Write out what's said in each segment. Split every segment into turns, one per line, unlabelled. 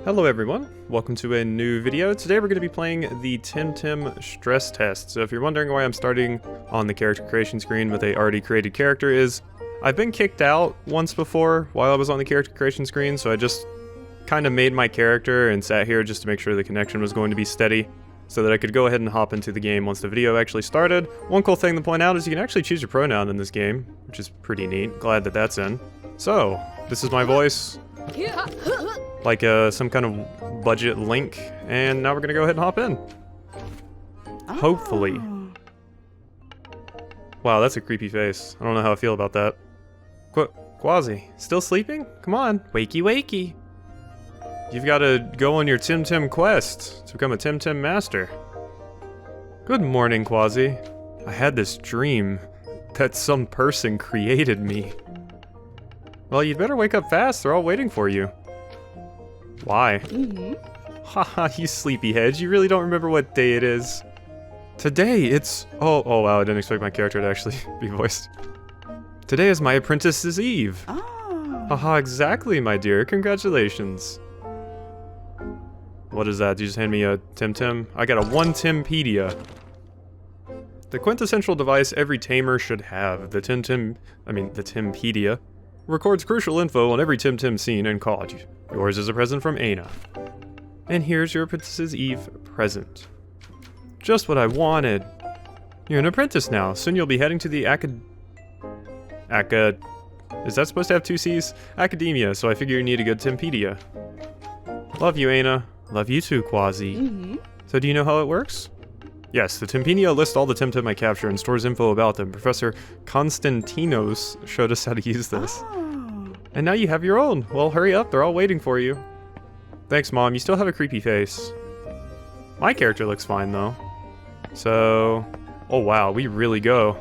Hello everyone, welcome to a new video. Today we're going to be playing the Temtem stress test. So if you're wondering why I'm starting on the character creation screen with a already created character is, I've been kicked out once before while I was on the character creation screen, so I just kind of made my character and sat here just to make sure the connection was going to be steady, so that I could go ahead and hop into the game once the video actually started. One cool thing to point out is you can actually choose your pronoun in this game, which is pretty neat. Glad that that's in. So, this is my voice. Like some kind of budget link, and now we're gonna go ahead and hop in. Hopefully. Wow, that's a creepy face. I don't know how I feel about that. Quasi, still sleeping? Come on, wakey wakey. You've got to go on your Temtem quest to become a Temtem master. Good morning, Quasi. I had this dream that some person created me. Well, you'd better wake up fast, they're all waiting for you. Why? Haha, you sleepyheads, you really don't remember what day it is. Today, it's... Oh wow, I didn't expect my character to actually be voiced. Today is my apprentice's eve. Haha, exactly, my dear, congratulations. What is that? Did you just hand me a Temtem? I got a 1 Tempedia. The quintessential device every tamer should have, the Tempedia, records crucial info on every Temtem seen and caught. Yours is a present from Aina. And here's your Apprentice's Eve present. Just what I wanted. You're an apprentice now. Soon you'll be heading to the is that supposed to have 2 C's? Academia, so I figure you need a good Tempedia. Love you, Aina. Love you too, Quasi. So do you know how it works? Yes, the Tempedia lists all the Temtem I capture and stores info about them. Professor Konstantinos showed us how to use this. And now you have your own. Well, hurry up, they're all waiting for you. Thanks, Mom, you still have a creepy face. My character looks fine, though. So... Oh wow, we really go.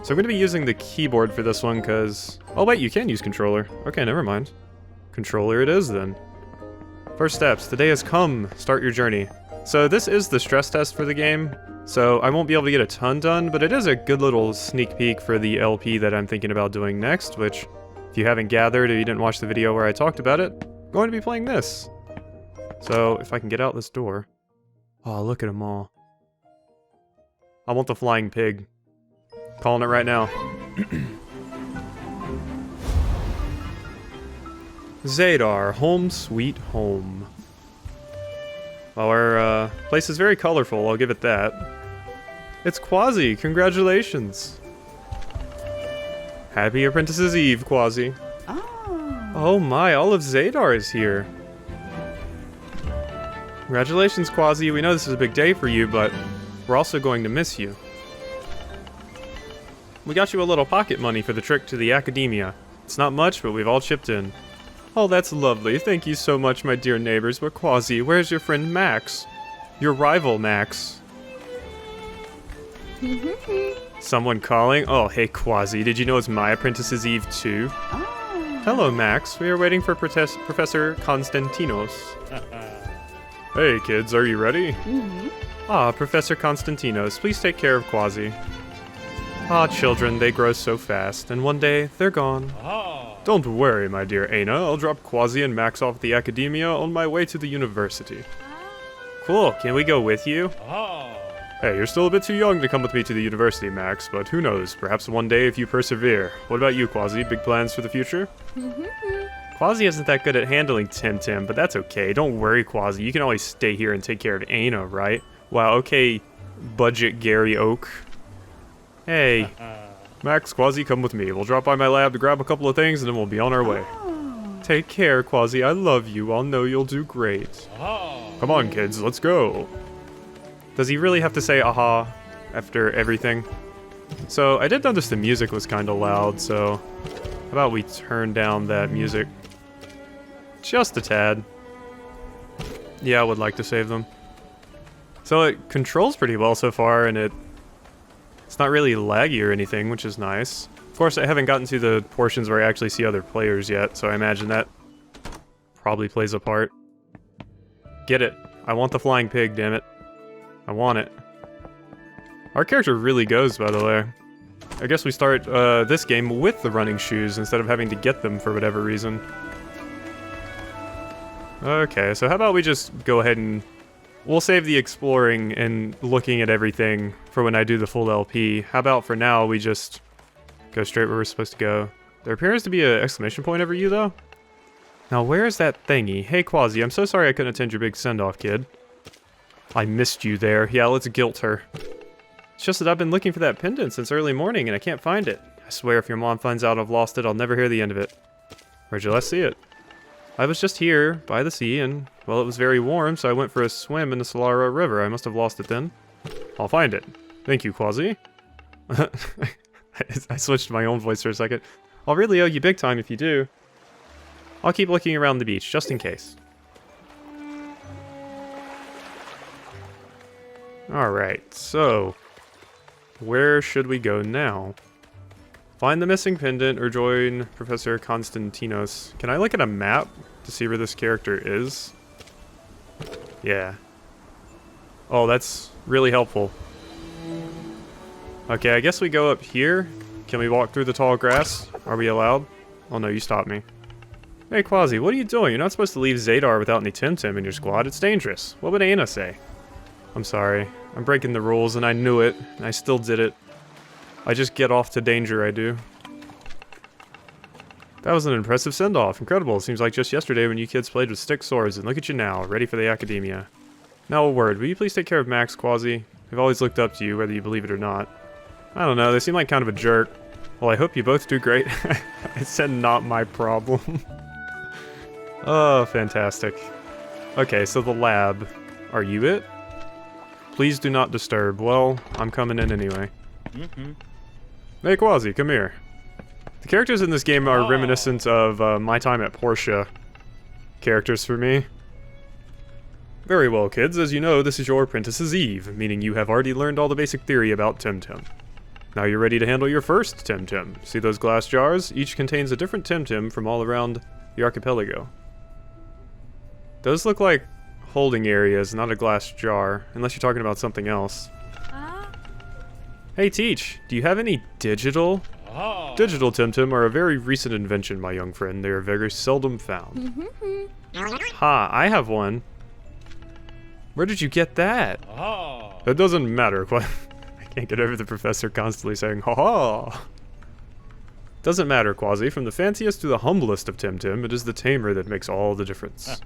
So I'm going to be using the keyboard for this one, because... Oh wait, you can use controller. Okay, never mind. Controller it is, then. First steps, the day has come. Start your journey. So this is the stress test for the game, so I won't be able to get a ton done, but it is a good little sneak peek for the LP that I'm thinking about doing next, which, if you haven't gathered or you didn't watch the video where I talked about it, I'm going to be playing this. So, if I can get out this door... Oh, look at them all. I want the flying pig. Calling it right now. Zadar, home sweet home. Well, our place is very colorful, I'll give it that. It's Quasi, congratulations. Happy Apprentice's Eve, Quasi. Oh my, all of Zadar is here. Congratulations, Quasi, we know this is a big day for you, but we're also going to miss you. We got you a little pocket money for the trip to the Academia. It's not much, but we've all chipped in. Oh, that's lovely. Thank you so much, my dear neighbors. But Quasi, where's your friend Max? Your rival, Max. Someone calling? Oh, hey, Quasi. Did you know it's my Apprentice's Eve, too? Hello, Max. We are waiting for Professor Konstantinos. Hey, kids. Are you ready? Ah, Professor Konstantinos. Please take care of Quasi. Ah, children. They grow so fast. And one day, they're gone. Don't worry, my dear Aina. I'll drop Quasi and Max off at the Academia on my way to the university. Cool. Can we go with you? Hey, you're still a bit too young to come with me to the university, Max, but who knows? Perhaps one day if you persevere. What about you, Quasi? Big plans for the future? Quasi isn't that good at handling Temtem, but that's okay. Don't worry, Quasi. You can always stay here and take care of Aina, right? Wow, okay, budget Gary Oak. Hey. Max, Quasi, come with me. We'll drop by my lab to grab a couple of things and then we'll be on our way. Take care, Quasi. I love you. I'll know you'll do great. Come on, kids. Let's go. Does he really have to say aha after everything? So, I did notice the music was kind of loud, so how about we turn down that music just a tad. Yeah, I would like to save them. So it controls pretty well so far, and it's not really laggy or anything, which is nice. Of course, I haven't gotten to the portions where I actually see other players yet, so I imagine that probably plays a part. Get it. I want the flying pig, damn it. I want it. Our character really goes, by the way. I guess we start this game with the running shoes instead of having to get them for whatever reason. Okay, so how about we just go ahead and... We'll save the exploring and looking at everything for when I do the full LP. How about for now we just go straight where we're supposed to go? There appears to be an exclamation point over you, though. Now, where's that thingy? Hey, Quasi, I'm so sorry I couldn't attend your big send-off, kid. I missed you there. Yeah, let's guilt her. It's just that I've been looking for that pendant since early morning and I can't find it. I swear if your mom finds out I've lost it, I'll never hear the end of it. Where'd you last see it? I was just here, by the sea, and, well, it was very warm, so I went for a swim in the Solara River. I must have lost it then. I'll find it. Thank you, Quasi. I switched to my own voice for a second. I'll really owe you big time if you do. I'll keep looking around the beach, just in case. Alright, so... where should we go now? Find the missing pendant or join Professor Konstantinos. Can I look at a map to see where this character is? Yeah. Oh, that's really helpful. Okay, I guess we go up here. Can we walk through the tall grass? Are we allowed? Oh no, you stopped me. Hey Quasi, what are you doing? You're not supposed to leave Zadar without any Temtem in your squad. It's dangerous. What would Aina say? I'm sorry. I'm breaking the rules and I knew it, and I still did it. I just get off to danger, I do. That was an impressive send-off. Incredible. It seems like just yesterday when you kids played with stick swords, and look at you now, ready for the academia. Now a word, will you please take care of Max, Quasi? I've always looked up to you, whether you believe it or not. I don't know, they seem like kind of a jerk. Well, I hope you both do great. I said not my problem. Oh, fantastic. Okay, so the lab. Are you it? Please do not disturb. Well, I'm coming in anyway. Hey Quasi, come here. The characters in this game are reminiscent of my time at Portia characters for me. Very well, kids. As you know, this is your apprentice's eve, meaning you have already learned all the basic theory about Temtem. Now you're ready to handle your first Temtem. See those glass jars? Each contains a different Temtem from all around the archipelago. Those look like holding areas, not a glass jar, unless you're talking about something else. Hey Teach, do you have any digital? Digital Temtem are a very recent invention, my young friend. They are very seldom found. Ha, I have one. Where did you get that? That doesn't matter. I can't get over the professor constantly saying, ha ha. Doesn't matter, Quasi. From the fanciest to the humblest of Temtem, it is the tamer that makes all the difference.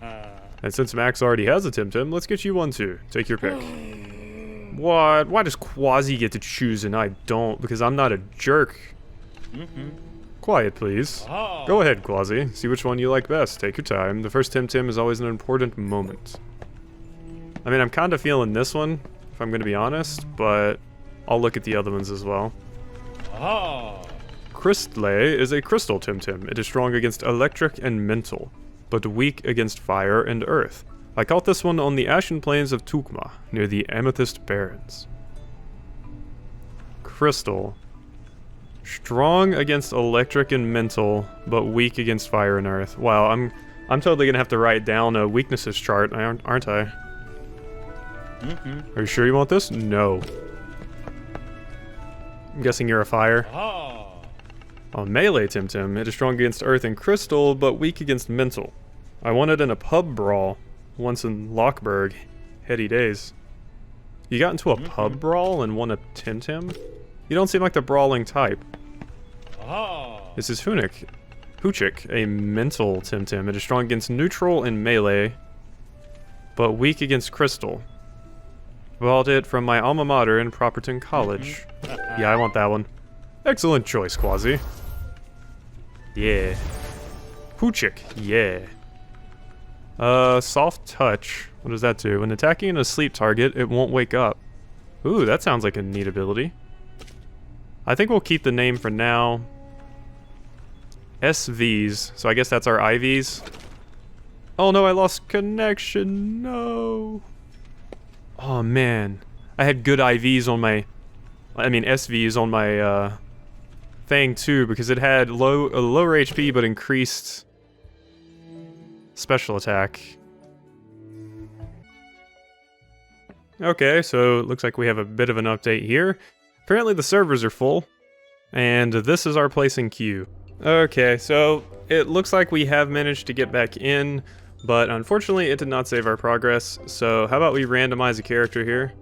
And since Max already has a Temtem, let's get you one too. Take your pick. What? Why does Quasi get to choose and I don't? Because I'm not a jerk. Quiet, please. Go ahead, Quasi. See which one you like best. Take your time. The first Temtem is always an important moment. I mean, I'm kind of feeling this one, if I'm going to be honest, but I'll look at the other ones as well. Crystle is a crystal Temtem. It is strong against electric and mental, but weak against fire and earth. I caught this one on the ashen plains of Tucma, near the Amethyst Barrens. Crystal. Strong against electric and mental, but weak against fire and earth. Wow, I'm totally gonna have to write down a weaknesses chart, aren't I? Are you sure you want this? No. I'm guessing you're a fire. A melee Temtem. It is strong against earth and crystal, but weak against mental. I won it in a pub brawl once in Lockburg. Heady days. You got into a pub brawl and won a Temtem? You don't seem like the brawling type. This is Huchik, a mental Temtem. It is strong against neutral and melee, but weak against crystal. Bought it from my alma mater in Properton College. Yeah, I want that one. Excellent choice, Quasi. Yeah. Huchik, yeah. Soft touch. What does that do? When attacking an asleep target, it won't wake up. Ooh, that sounds like a neat ability. I think we'll keep the name for now. SVs. So I guess that's our IVs. Oh no, I lost connection. No. Oh man. I had good IVs on my... SVs on my, thing too, because it had lower HP but increased special attack. Okay, so it looks like we have a bit of an update here. Apparently the servers are full, and this is our place in queue. Okay, so it looks like we have managed to get back in. But unfortunately, it did not save our progress, so how about we randomize a character here?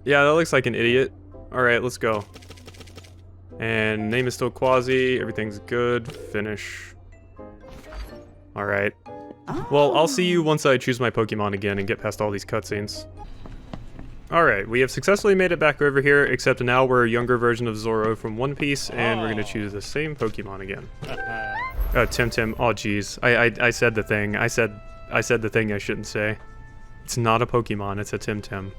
Yeah, that looks like an idiot. Alright, let's go. And name is still Quasi, everything's good, finish. Alright. Well, I'll see you once I choose my Pokemon again and get past all these cutscenes. Alright, we have successfully made it back over here, except now we're a younger version of Zoro from One Piece, and we're gonna choose the same Pokemon again. Oh, Temtem. Oh, jeez. I said the thing. I said the thing I shouldn't say. It's not a Pokemon, it's a Temtem.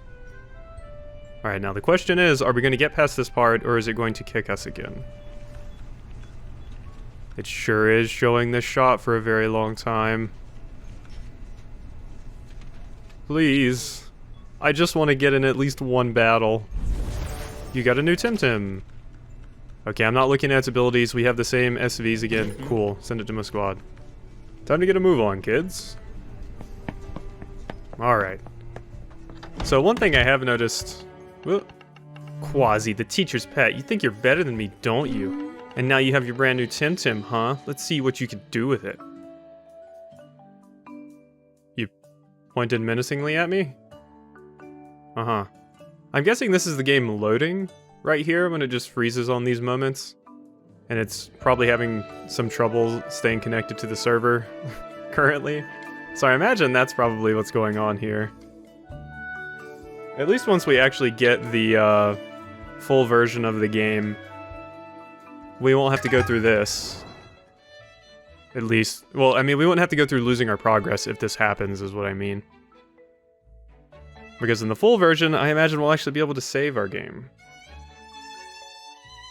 Alright, now the question is, are we gonna get past this part, or is it going to kick us again? It sure is showing this shot for a very long time. Please. I just want to get in at least one battle. You got a new Temtem. Okay, I'm not looking at its abilities. We have the same SVs again. Cool. Send it to my squad. Time to get a move on, kids. Alright. So one thing I have noticed... Well, Quasi, the teacher's pet. You think you're better than me, don't you? And now you have your brand new Temtem, huh? Let's see what you can do with it. You pointed menacingly at me? Uh-huh. I'm guessing this is the game loading right here when it just freezes on these moments. And it's probably having some trouble staying connected to the server currently. So I imagine that's probably what's going on here. At least once we actually get the full version of the game, we won't have to go through this. At least, well, I mean, we won't have to go through losing our progress if this happens, is what I mean. Because in the full version, I imagine we'll actually be able to save our game.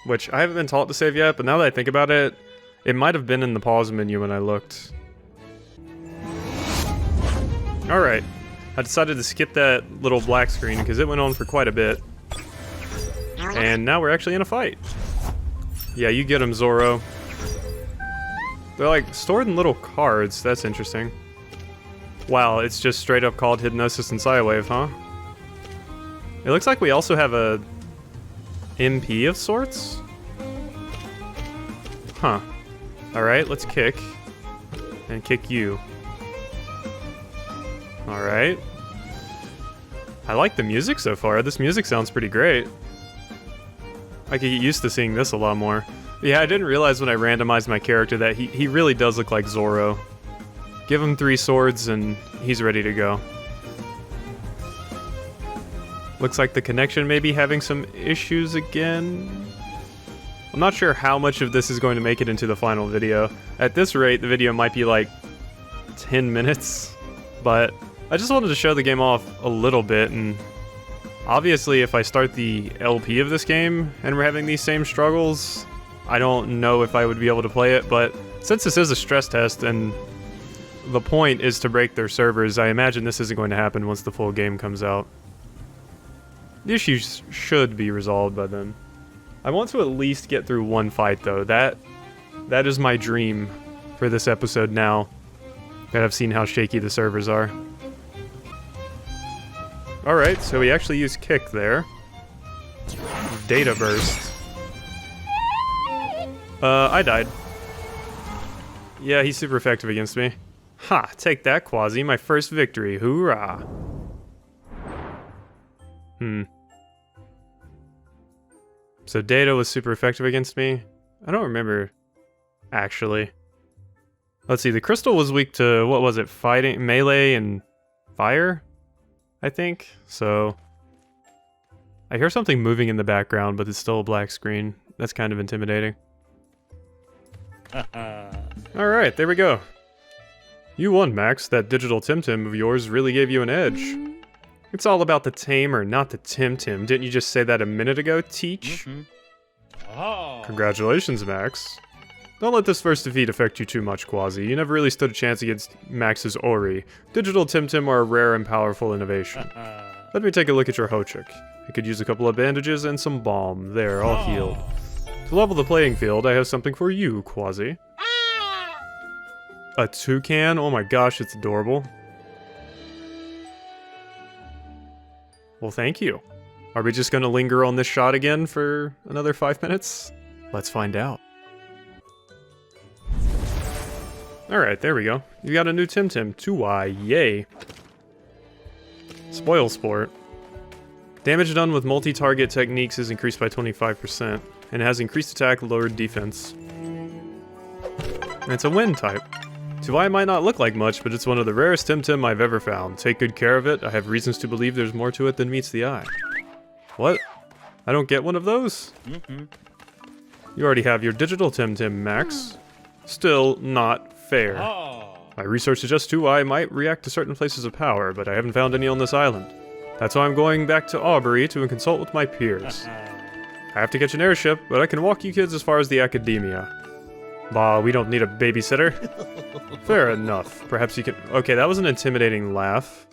Which, I haven't been taught to save yet, but now that I think about it, it might have been in the pause menu when I looked. Alright. I decided to skip that little black screen because it went on for quite a bit. And now we're actually in a fight. Yeah, you get them, Zoro. They're like stored in little cards. That's interesting. Wow, it's just straight up called Hypnosis and Psywave, huh? It looks like we also have a MP of sorts? Huh. Alright, let's kick. And kick you. Alright. I like the music so far. This music sounds pretty great. I could get used to seeing this a lot more. Yeah, I didn't realize when I randomized my character that he really does look like Zoro. Give him 3 swords and he's ready to go. Looks like the connection may be having some issues again. I'm not sure how much of this is going to make it into the final video. At this rate, the video might be like 10 minutes. But I just wanted to show the game off a little bit, and obviously if I start the LP of this game and we're having these same struggles, I don't know if I would be able to play it, but since this is a stress test and the point is to break their servers, I imagine this isn't going to happen once the full game comes out. The issues should be resolved by then. I want to at least get through one fight though. That is my dream for this episode now that I've seen how shaky the servers are. Alright, so we actually used kick there. Data burst. I died. Yeah, he's super effective against me. Ha! Take that, Quasi. My first victory. Hoorah! So Data was super effective against me? I don't remember, actually. Let's see, the crystal was weak to, what was it, fighting, melee, and fire? I think, so... I hear something moving in the background, but it's still a black screen. That's kind of intimidating. Alright, there we go. You won, Max. That digital Temtem of yours really gave you an edge. It's all about the tamer, not the Temtem. Didn't you just say that a minute ago, Teach? Congratulations, Max. Don't let this first defeat affect you too much, Quasi. You never really stood a chance against Max's Ori. Digital Temtem are a rare and powerful innovation. Let me take a look at your Hochik. You could use a couple of bandages and some balm. There, all healed. To level the playing field, I have something for you, Quasi. A toucan? Oh my gosh, it's adorable. Well, thank you. Are we just gonna linger on this shot again for another 5 minutes? Let's find out. Alright, there we go. You got a new Temtem. Tucma, yay. Spoil Sport. Damage done with multi-target techniques is increased by 25%, and has increased attack, lowered defense. And it's a wind type. Tucma might not look like much, but it's one of the rarest Temtem I've ever found. Take good care of it. I have reasons to believe there's more to it than meets the eye. What? I don't get one of those? You already have your digital Temtem, Max. Still not fair. My research suggests Tucma might react to certain places of power, but I haven't found any on this island. That's why I'm going back to Aubrey to consult with my peers. I have to catch an airship, but I can walk you kids as far as the academia. Bah, we don't need a babysitter. Fair enough. Perhaps you can... Okay, that was an intimidating laugh.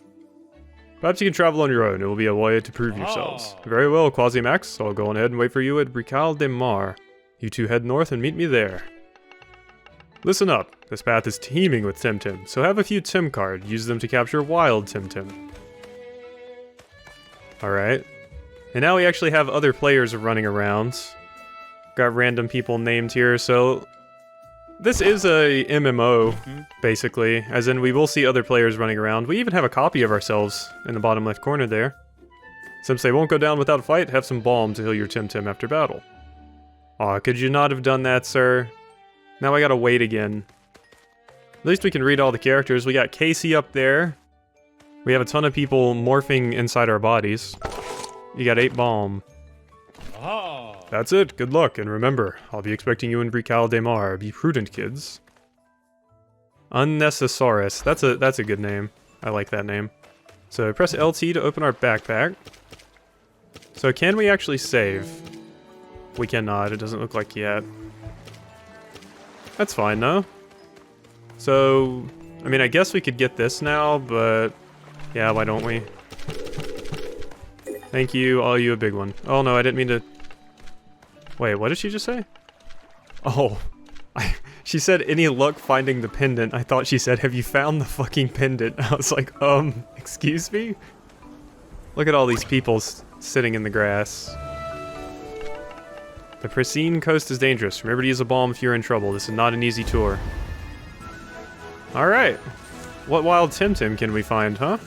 Perhaps you can travel on your own. It will be a way to prove yourselves. Very well, Quasi-Max. So I'll go on ahead and wait for you at Brical de Mar. You two head north and meet me there. Listen up. This path is teeming with Temtem, so have a few Tem cards. Use them to capture wild Temtem. Alright. And now we actually have other players running around. Got random people named here, so... This is a MMO, basically, as in we will see other players running around. We even have a copy of ourselves in the bottom left corner there. Since they won't go down without a fight, have some balm to heal your Temtem after battle. Aw, could you not have done that, sir? Now I gotta wait again. At least we can read all the characters. We got Casey up there. We have a ton of people morphing inside our bodies. You got 8 balm. That's it. Good luck, and remember, I'll be expecting you in Brical de Mar. Be prudent, kids. Unnecesaurus. That's a good name. I like that name. So press LT to open our backpack. So can we actually save? We cannot. It doesn't look like yet. That's fine, though. So, I mean, I guess we could get this now, but yeah, why don't we? Thank you. I'll you a big one. Oh no, I didn't mean to. Wait, what did she just say? Oh, she said, any luck finding the pendant. I thought she said, have you found the fucking pendant? I was like, excuse me? Look at all these people sitting in the grass. The pristine coast is dangerous. Remember to use a balm if you're in trouble. This is not an easy tour. Alright. What wild Temtem can we find, huh?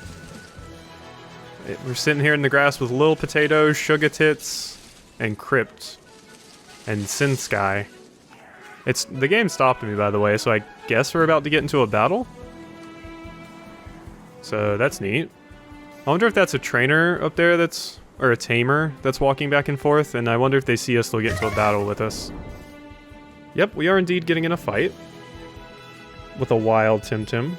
We're sitting here in the grass with Lil Potato, Sugar Tits, and Crypt. And Sin Sky. The game stopped me, by the way, so I guess we're about to get into a battle? So that's neat. I wonder if that's a trainer up there or a tamer that's walking back and forth, and I wonder if they see us, they'll get into a battle with us. Yep, we are indeed getting in a fight. With a wild Temtem.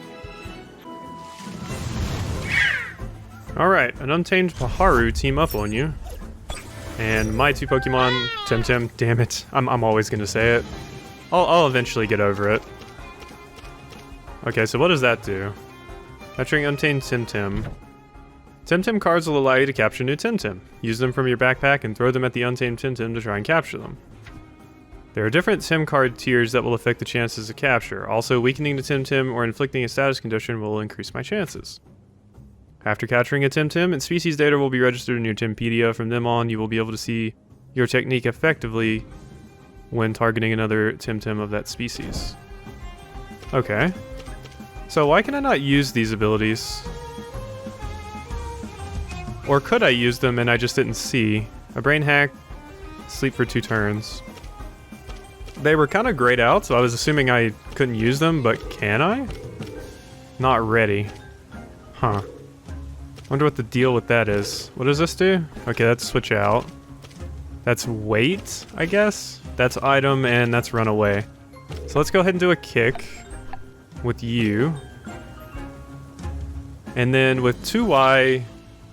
Alright, an untamed Paharu team up on you. And my 2 Pokemon, Temtem, damn it. I'm always gonna say it. I'll eventually get over it. Okay, so what does that do? Capturing untamed Temtem. Temtem cards will allow you to capture new Temtem. Use them from your backpack and throw them at the untamed Temtem to try and capture them. There are different Tem card tiers that will affect the chances of capture. Also, weakening the Temtem or inflicting a status condition will increase my chances. After capturing a Temtem, its species data will be registered in your Tempedia. From then on, you will be able to see your technique effectively when targeting another Temtem of that species. Okay. So why can I not use these abilities? Or could I use them and I just didn't see? A brain hack, sleep for 2 turns. They were kind of grayed out, so I was assuming I couldn't use them, but can I? Not ready. Huh. Wonder what the deal with that is. What does this do? Okay, that's switch out. That's wait, I guess? That's item, and that's run away. So let's go ahead and do a kick with you. And then with 2Y,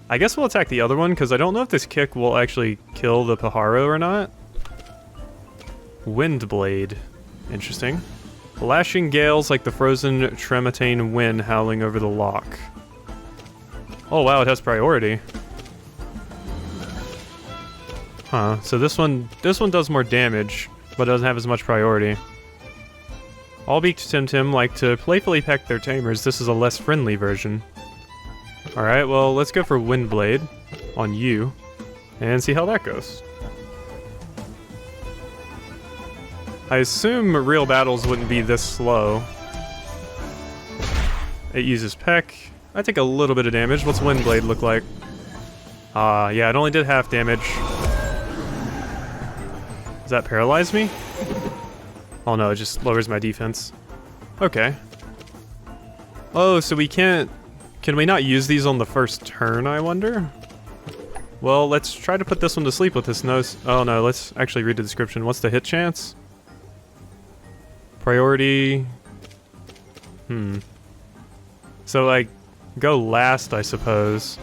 I guess we'll attack the other one, because I don't know if this kick will actually kill the Paharu or not. Windblade. Interesting. Lashing gales like the frozen Trematane wind howling over the loch. Oh wow, it has priority. Huh, so this one does more damage, but doesn't have as much priority. All beaked Temtem like to playfully peck their tamers. This is a less friendly version. Alright, well, let's go for Windblade on you, and see how that goes. I assume real battles wouldn't be this slow. It uses Peck. I take a little bit of damage. What's Wind Blade look like? Yeah, it only did half damage. Does that paralyze me? Oh no, it just lowers my defense. Okay. Oh, so we can't... Can we not use these on the first turn, I wonder? Well, let's try to put this one to sleep with this nose. Oh no, let's actually read the description. What's the hit chance? Priority... So, like, go last, I suppose.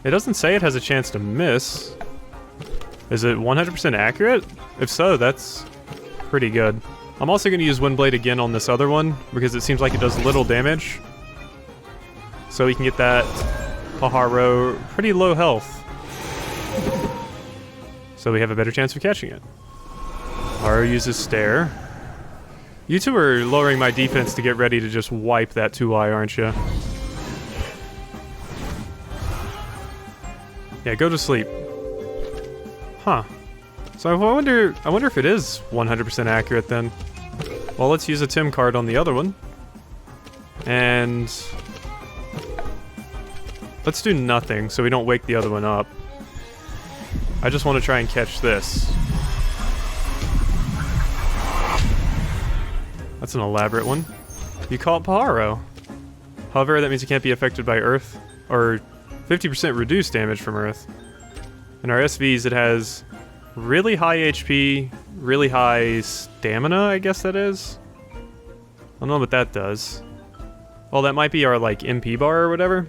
It doesn't say it has a chance to miss. Is it 100% accurate? If so, that's pretty good. I'm also going to use Windblade again on this other one, because it seems like it does little damage. So we can get that Pajaro pretty low health. So we have a better chance of catching it. Pajaro uses Stare. You two are lowering my defense to get ready to just wipe that 2i, aren't you? Yeah, go to sleep. Huh. So I wonder if it is 100% accurate then. Well, let's use a Tim card on the other one. And let's do nothing so we don't wake the other one up. I just want to try and catch this. That's an elaborate one. You call it Pajaro. However, that means it can't be affected by Earth, or 50% reduced damage from Earth. In our SVs, it has really high HP, really high stamina, I guess that is. I don't know what that does. Well, that might be our, like, MP bar or whatever.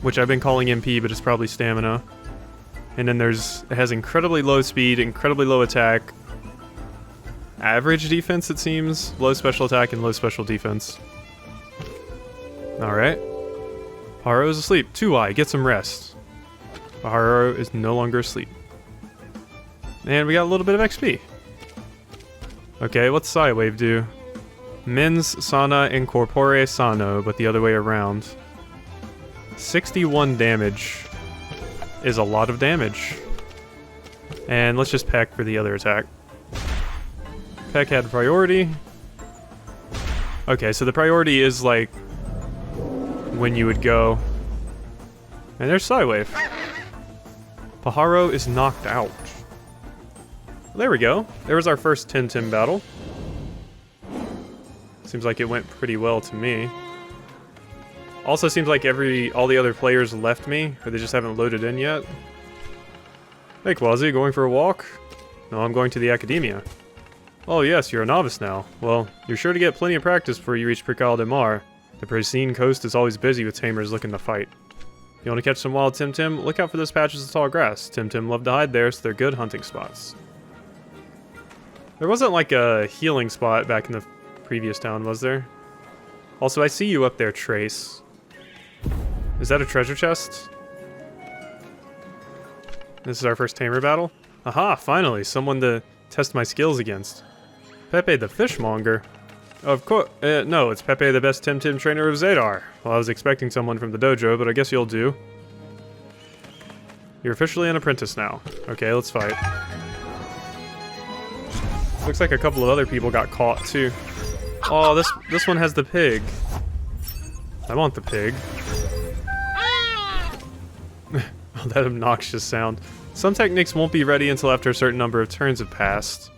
Which I've been calling MP, but it's probably stamina. And then it has incredibly low speed, incredibly low attack, average defense, it seems, low special attack, and low special defense. Alright. Pajaro is asleep. 2i, get some rest. Pajaro is no longer asleep. And we got a little bit of XP. Okay, what's Psywave do? Mens sana incorpore sano, but the other way around. 61 damage is a lot of damage. And let's just Peck for the other attack. Peck had priority. Okay, so the priority is like when you would go. And there's Psywave. Pajaro is knocked out. There we go. There was our first Temtem battle. Seems like it went pretty well to me. Also seems like all the other players left me, or they just haven't loaded in yet. Hey Quasi, going for a walk? No, I'm going to the Academia. Oh yes, you're a novice now. Well, you're sure to get plenty of practice before you reach Percal de Mar. The pristine coast is always busy with tamers looking to fight. If you want to catch some wild Temtem, look out for those patches of tall grass. Temtem love to hide there, so they're good hunting spots. There wasn't like a healing spot back in the previous town, was there? Also, I see you up there, Trace. Is that a treasure chest? This is our first tamer battle? Aha, finally, someone to test my skills against. Pepe the Fishmonger. Of course, no, it's Pepe the best Temtem trainer of Zadar. Well, I was expecting someone from the dojo, but I guess you'll do. You're officially an apprentice now. Okay, let's fight. Looks like a couple of other people got caught, too. Oh, this one has the pig. I want the pig. Oh, that obnoxious sound. Some techniques won't be ready until after a certain number of turns have passed.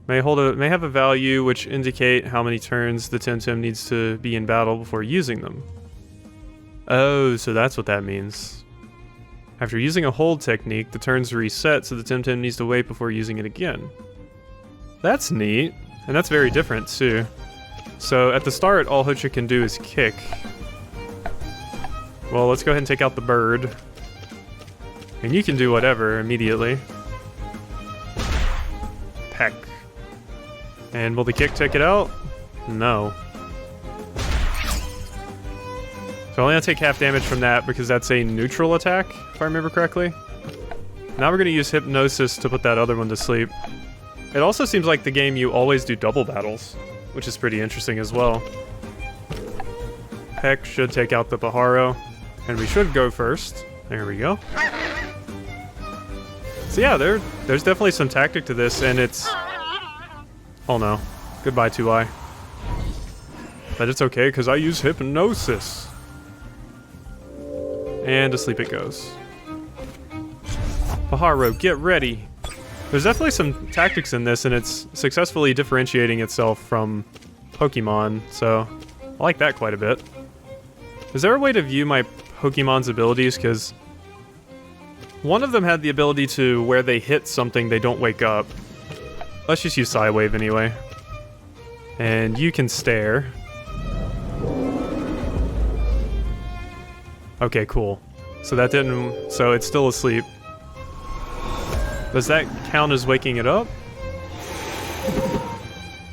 May have a value which indicate how many turns the Temtem needs to be in battle before using them. Oh, so that's what that means. After using a hold technique, the turns reset, so the Temtem needs to wait before using it again. That's neat, and that's very different too. So at the start, all Hocha can do is kick. Well, let's go ahead and take out the bird. And you can do whatever immediately. Peck. And will the kick take it out? No. So I only have to take half damage from that because that's a neutral attack, if I remember correctly. Now we're going to use Hypnosis to put that other one to sleep. It also seems like the game you always do double battles, which is pretty interesting as well. Peck should take out the Pajaro, and we should go first. There we go. So yeah, there's definitely some tactic to this, and it's... Oh no. Goodbye, 2i. But it's okay, because I use hypnosis. And to sleep it goes. Pajaro, get ready. There's definitely some tactics in this, and it's successfully differentiating itself from Pokemon, so I like that quite a bit. Is there a way to view my Pokemon's abilities? Because one of them had the ability to where they hit something, they don't wake up. Let's just use Psywave anyway. And you can stare. Okay, cool. So that didn't... So it's still asleep. Does that count as waking it up?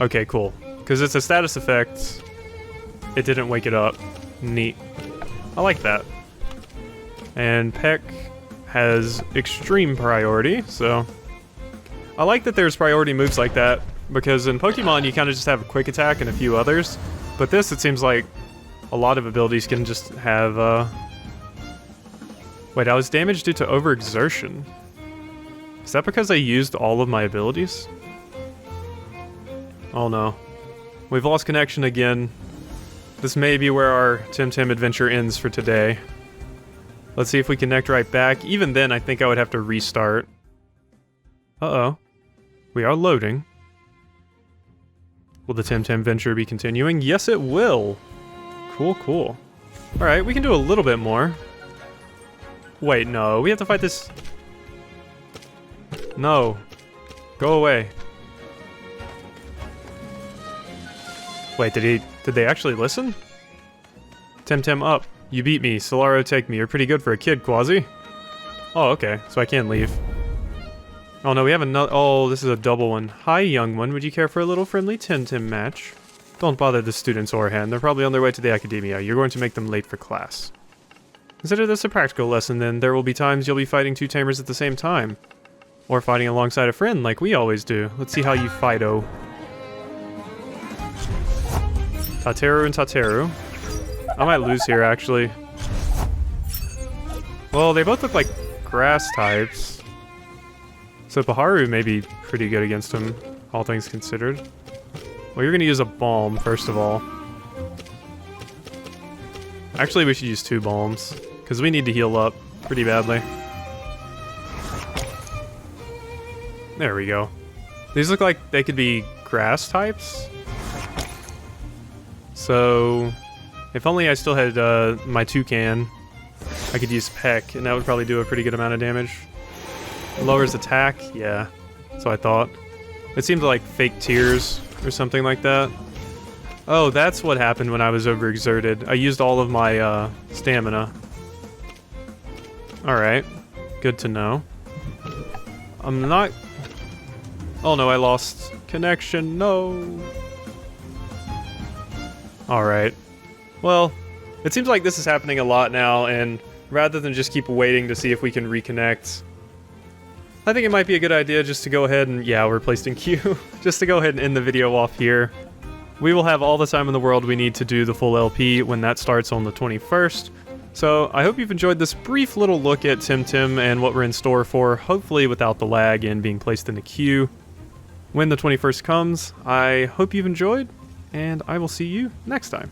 Okay, cool. Because it's a status effect, it didn't wake it up. Neat. I like that. And Peck has extreme priority, so... I like that there's priority moves like that, because in Pokemon you kind of just have a quick attack and a few others. But this, it seems like a lot of abilities can just have, Wait, I was damaged due to overexertion. Is that because I used all of my abilities? Oh no. We've lost connection again. This may be where our Temtem adventure ends for today. Let's see if we connect right back. Even then, I think I would have to restart. Uh-oh. We are loading. Will the Temtem adventure be continuing? Yes, it will. Cool, cool. Alright, we can do a little bit more. Wait, no. We have to fight this... No. Go away. Wait, did they actually listen? Temtem up. You beat me. Solaro take me. You're pretty good for a kid, Quasi. Oh, okay. So I can leave. Oh no, we have another... Oh, this is a double one. Hi, young one. Would you care for a little friendly Temtem match? Don't bother the students, Orhan. They're probably on their way to the academia. You're going to make them late for class. Consider this a practical lesson, then. There will be times you'll be fighting two tamers at the same time. Or fighting alongside a friend, like we always do. Let's see how you fight-o. Tateru and Tateru. I might lose here, actually. Well, they both look like grass types. So Paharu may be pretty good against him, all things considered. Well, you're going to use a balm, first of all. Actually, we should use 2 balms, because we need to heal up pretty badly. There we go. These look like they could be grass types. So, if only I still had my Toucan, I could use Peck, and that would probably do a pretty good amount of damage. Lowers attack? Yeah, that's what I thought. It seemed like fake tears or something like that. Oh, that's what happened when I was overexerted. I used all of my stamina. Alright, good to know. I'm not... Oh no, I lost connection, no! Alright. Well, it seems like this is happening a lot now, and rather than just keep waiting to see if we can reconnect, I think it might be a good idea just to go ahead and... Yeah, we're placed in queue. Just to go ahead and end the video off here. We will have all the time in the world we need to do the full LP when that starts on the 21st. So, I hope you've enjoyed this brief little look at Temtem and what we're in store for, hopefully without the lag and being placed in the queue. When the 21st comes, I hope you've enjoyed, and I will see you next time.